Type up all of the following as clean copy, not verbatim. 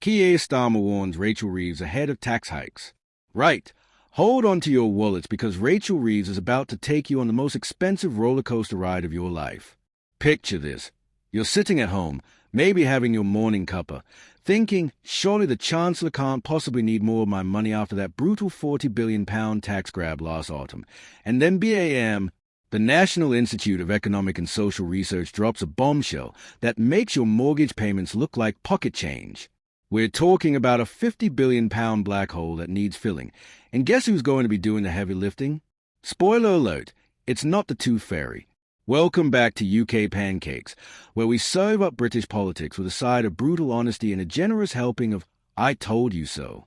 Keir Starmer warns Rachel Reeves ahead of tax hikes. Right. Hold on to your wallets because Rachel Reeves is about to take you on the most expensive rollercoaster ride of your life. Picture this. You're sitting at home, maybe having your morning cuppa, thinking, surely the Chancellor can't possibly need more of my money after that brutal £40 billion tax grab last autumn. And then BAM, the National Institute of Economic and Social Research drops a bombshell that makes your mortgage payments look like pocket change. We're talking about a £50 billion black hole that needs filling. And guess who's going to be doing the heavy lifting? Spoiler alert, it's not the Tooth Fairy. Welcome back to UK Pancakes, where we serve up British politics with a side of brutal honesty and a generous helping of I told you so.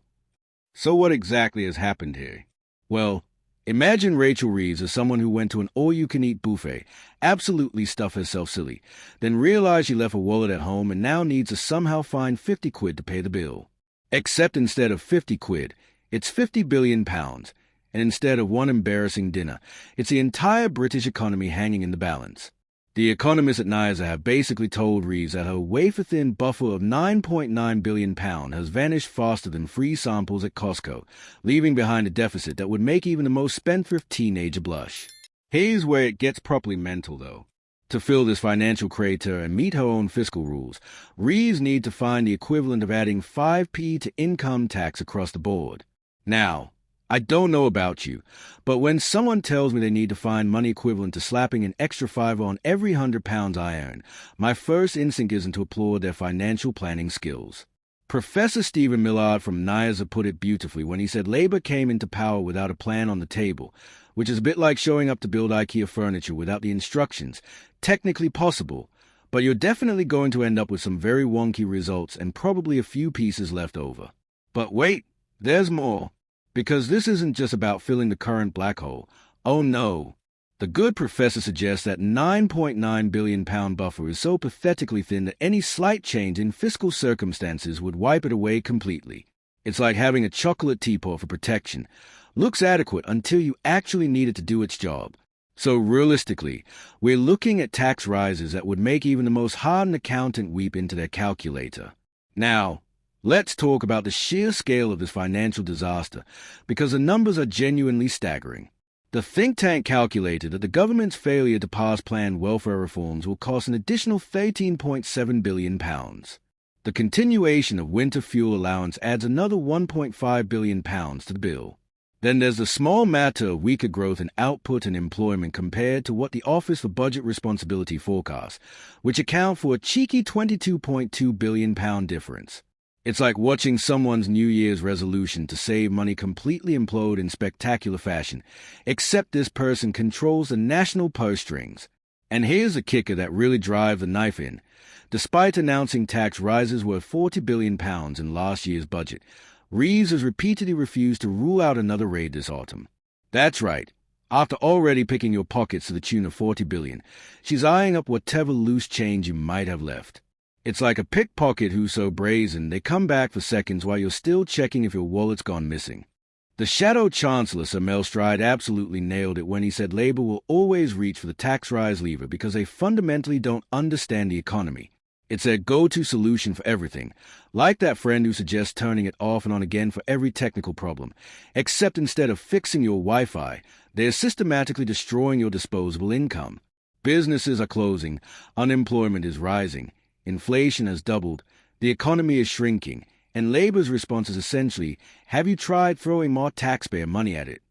So what exactly has happened here? Well, imagine Rachel Reeves as someone who went to an all-you-can-eat buffet, absolutely stuffed herself silly, then realized she left her wallet at home and now needs to somehow find 50 quid to pay the bill. Except instead of 50 quid, it's £50 billion, and instead of one embarrassing dinner, it's the entire British economy hanging in the balance. The economists at NISA have basically told Reeves that her wafer-thin buffer of £9.9 billion has vanished faster than free samples at Costco, leaving behind a deficit that would make even the most spendthrift teenager blush. Here's where it gets properly mental, though. To fill this financial crater and meet her own fiscal rules, Reeves needs to find the equivalent of adding 5p to income tax across the board. Now, I don't know about you, but when someone tells me they need to find money equivalent to slapping an extra fiver on every £100 I earn, my first instinct isn't to applaud their financial planning skills. Professor Stephen Millard from NISA put it beautifully when he said Labour came into power without a plan on the table, which is a bit like showing up to build IKEA furniture without the instructions. Technically possible, but you're definitely going to end up with some very wonky results and probably a few pieces left over. But wait, there's more. Because this isn't just about filling the current black hole. Oh no. The good professor suggests that £9.9 billion buffer is so pathetically thin that any slight change in fiscal circumstances would wipe it away completely. It's like having a chocolate teapot for protection. Looks adequate until you actually need it to do its job. So realistically, we're looking at tax rises that would make even the most hardened accountant weep into their calculator. Now, let's talk about the sheer scale of this financial disaster, because the numbers are genuinely staggering. The think tank calculated that the government's failure to pass planned welfare reforms will cost an additional £13.7 billion. The continuation of winter fuel allowance adds another £1.5 billion to the bill. Then there's the small matter of weaker growth in output and employment compared to what the Office for Budget Responsibility forecasts, which account for a cheeky £22.2 billion difference. It's like watching someone's New Year's resolution to save money completely implode in spectacular fashion, except this person controls the national purse strings. And here's the kicker that really drives the knife in. Despite announcing tax rises worth £40 billion in last year's budget, Reeves has repeatedly refused to rule out another raid this autumn. That's right. After already picking your pockets to the tune of £40 billion, she's eyeing up whatever loose change you might have left. It's like a pickpocket who's so brazen they come back for seconds while you're still checking if your wallet's gone missing. The shadow Chancellor, Sir Mel Stride, absolutely nailed it when he said Labour will always reach for the tax rise lever because they fundamentally don't understand the economy. It's their go-to solution for everything, like that friend who suggests turning it off and on again for every technical problem, except instead of fixing your Wi-Fi, they're systematically destroying your disposable income. Businesses are closing, unemployment is rising, inflation has doubled, the economy is shrinking, and Labour's response is essentially, have you tried throwing more taxpayer money at it?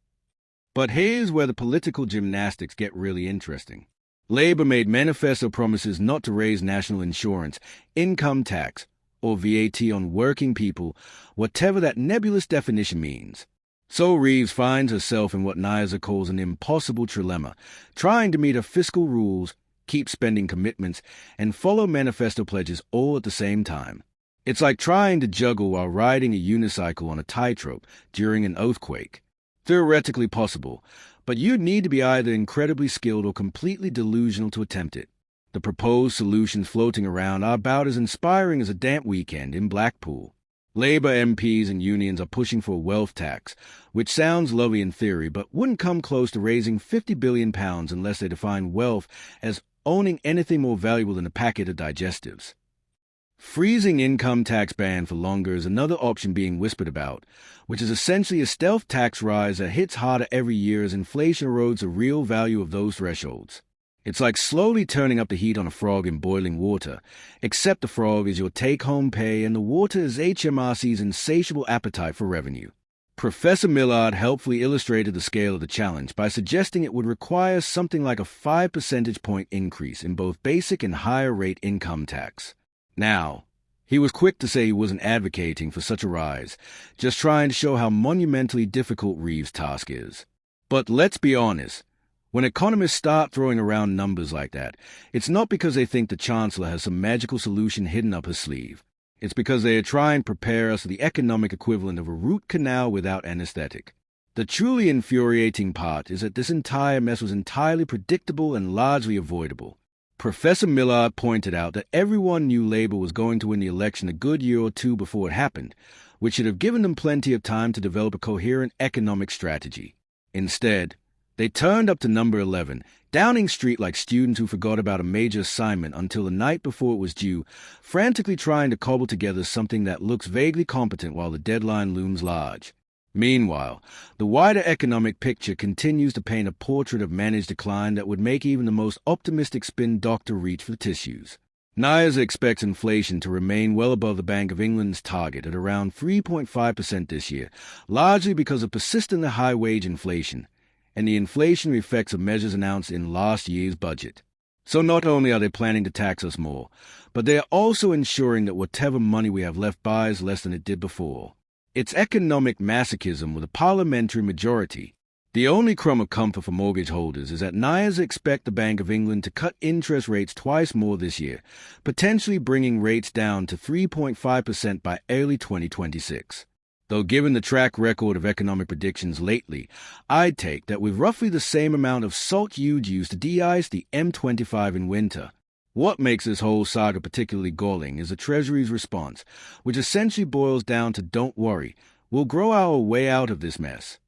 But here's where the political gymnastics get really interesting. Labour made manifesto promises not to raise national insurance, income tax, or VAT on working people, whatever that nebulous definition means. So Reeves finds herself in what NISA calls an impossible trilemma, trying to meet her fiscal rules, keep spending commitments, and follow manifesto pledges all at the same time. It's like trying to juggle while riding a unicycle on a tightrope during an earthquake. Theoretically possible, but you'd need to be either incredibly skilled or completely delusional to attempt it. The proposed solutions floating around are about as inspiring as a damp weekend in Blackpool. Labour MPs and unions are pushing for a wealth tax, which sounds lovely in theory but wouldn't come close to raising £50 billion unless they define wealth as owning anything more valuable than a packet of digestives. Freezing income tax ban for longer is another option being whispered about, which is essentially a stealth tax rise that hits harder every year as inflation erodes the real value of those thresholds. It's like slowly turning up the heat on a frog in boiling water, except the frog is your take-home pay and the water is HMRC's insatiable appetite for revenue. Professor Millard helpfully illustrated the scale of the challenge by suggesting it would require something like a 5 percentage point increase in both basic and higher rate income tax. Now, he was quick to say he wasn't advocating for such a rise, just trying to show how monumentally difficult Reeves' task is. But let's be honest, when economists start throwing around numbers like that, it's not because they think the Chancellor has some magical solution hidden up her sleeve. It's because they are trying to prepare us for the economic equivalent of a root canal without anesthetic. The truly infuriating part is that this entire mess was entirely predictable and largely avoidable. Professor Millard pointed out that everyone knew Labour was going to win the election a good year or two before it happened, which should have given them plenty of time to develop a coherent economic strategy. Instead, they turned up to number 11, Downing Street like students who forgot about a major assignment until the night before it was due, frantically trying to cobble together something that looks vaguely competent while the deadline looms large. Meanwhile, the wider economic picture continues to paint a portrait of managed decline that would make even the most optimistic spin doctor reach for tissues. NIAS expects inflation to remain well above the Bank of England's target at around 3.5% this year, largely because of persistently high wage inflation and the inflationary effects of measures announced in last year's budget. So not only are they planning to tax us more, but they are also ensuring that whatever money we have left buys less than it did before. It's economic masochism with a parliamentary majority. The only crumb of comfort for mortgage holders is that NIAS expect the Bank of England to cut interest rates twice more this year, potentially bringing rates down to 3.5% by early 2026. Though given the track record of economic predictions lately, I'd take that with roughly the same amount of salt you'd use to de-ice the M25 in winter. What makes this whole saga particularly galling is the Treasury's response, which essentially boils down to don't worry, we'll grow our way out of this mess.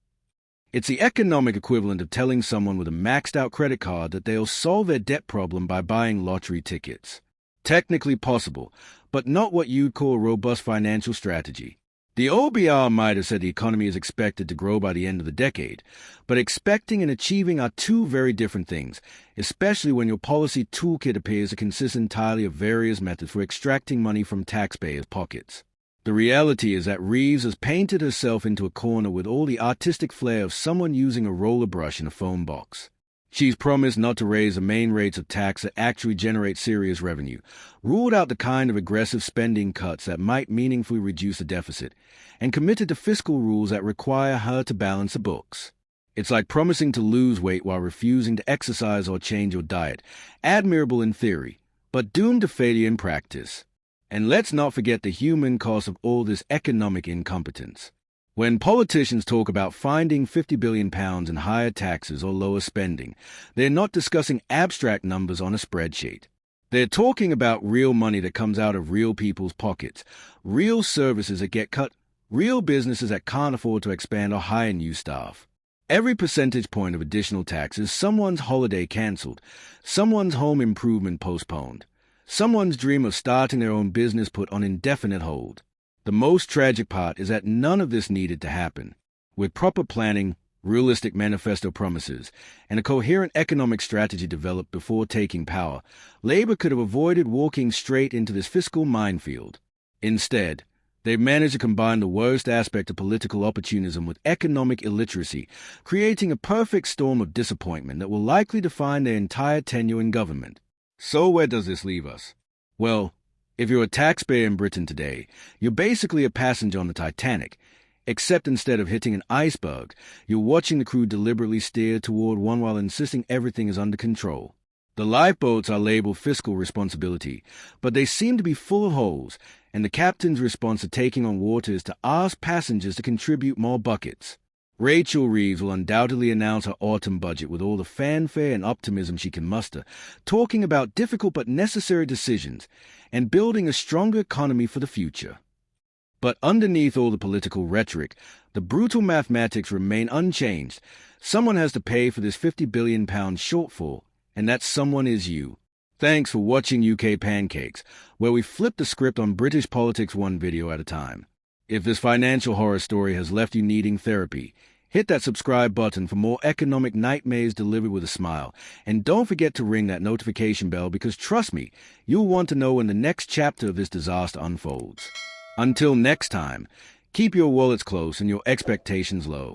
It's the economic equivalent of telling someone with a maxed-out credit card that they'll solve their debt problem by buying lottery tickets. Technically possible, but not what you'd call a robust financial strategy. The OBR might have said the economy is expected to grow by the end of the decade, but expecting and achieving are two very different things, especially when your policy toolkit appears to consist entirely of various methods for extracting money from taxpayers' pockets. The reality is that Reeves has painted herself into a corner with all the artistic flair of someone using a roller brush in a phone box. She's promised not to raise the main rates of tax that actually generate serious revenue, ruled out the kind of aggressive spending cuts that might meaningfully reduce the deficit, and committed to fiscal rules that require her to balance the books. It's like promising to lose weight while refusing to exercise or change your diet, admirable in theory, but doomed to failure in practice. And let's not forget the human cost of all this economic incompetence. When politicians talk about finding £50 billion in higher taxes or lower spending, they're not discussing abstract numbers on a spreadsheet. They're talking about real money that comes out of real people's pockets, real services that get cut, real businesses that can't afford to expand or hire new staff. Every percentage point of additional tax is someone's holiday cancelled, someone's home improvement postponed, someone's dream of starting their own business put on indefinite hold. The most tragic part is that none of this needed to happen. With proper planning, realistic manifesto promises, and a coherent economic strategy developed before taking power, Labour could have avoided walking straight into this fiscal minefield. Instead, they've managed to combine the worst aspect of political opportunism with economic illiteracy, creating a perfect storm of disappointment that will likely define their entire tenure in government. So where does this leave us? Well, if you're a taxpayer in Britain today, you're basically a passenger on the Titanic, except instead of hitting an iceberg, you're watching the crew deliberately steer toward one while insisting everything is under control. The lifeboats are labeled fiscal responsibility, but they seem to be full of holes, and the captain's response to taking on water is to ask passengers to contribute more buckets. Rachel Reeves will undoubtedly announce her autumn budget with all the fanfare and optimism she can muster, talking about difficult but necessary decisions and building a stronger economy for the future. But underneath all the political rhetoric, the brutal mathematics remain unchanged. Someone has to pay for this £50 billion shortfall, and that someone is you. Thanks for watching UK Pancakes, where we flip the script on British politics one video at a time. If this financial horror story has left you needing therapy, hit that subscribe button for more economic nightmares delivered with a smile. And don't forget to ring that notification bell because trust me, you'll want to know when the next chapter of this disaster unfolds. Until next time, keep your wallets close and your expectations low.